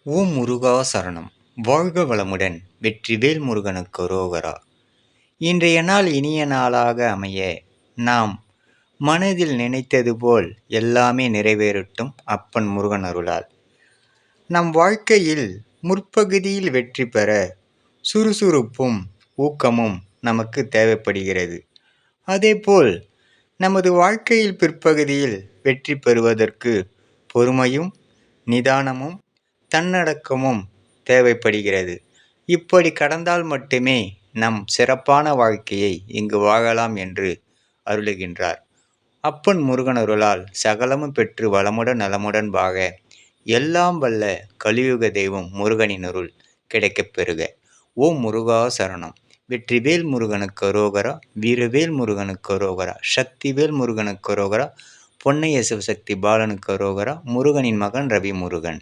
ஓம் முருகா சரணம். வாழ்க வளமுடன். வெற்றிவேல் முருகனுக்கு அரோகரா. இன்றைய நாள் இனிய நாளாக அமைய நாம் மனதில் நினைத்தது போல் எல்லாமே நிறைவேறட்டும் அப்பன் முருகன் அருளால். நம் வாழ்க்கையில் முற்பகுதியில் வெற்றி பெற சுறுசுறுப்பும் ஊக்கமும் நமக்கு தேவைப்படுகிறது. அதேபோல் நமது வாழ்க்கையில் பிற்பகுதியில் வெற்றி பெறுவதற்கு பொறுமையும் நிதானமும் தன்னடக்கமும் தேவைப்படுகிறது. இப்படி கடந்தால் மட்டுமே நம் சிறப்பான வாழ்க்கையை இங்கு வாழலாம் என்று அருளுகின்றார். அப்பன் முருகன் அருளால் சகலமும் பெற்று வளமுடன் நலமுடன் வாழ எல்லாம் வல்ல கலியுக தெய்வம் முருகனின் அருள் கிடைக்கப் பெறுக. ஓம் முருகா சரணம். வெற்றிவேல் முருகனுக்கு அரோகரா. வீரவேல் முருகனுக்கு அரோகரா. சக்திவேல் முருகனுக்கு அரோகரா. பொன்னைய சிவசக்தி பாலனுக்கு அரோகரா. முருகனின் மகன் ரவி முருகன்.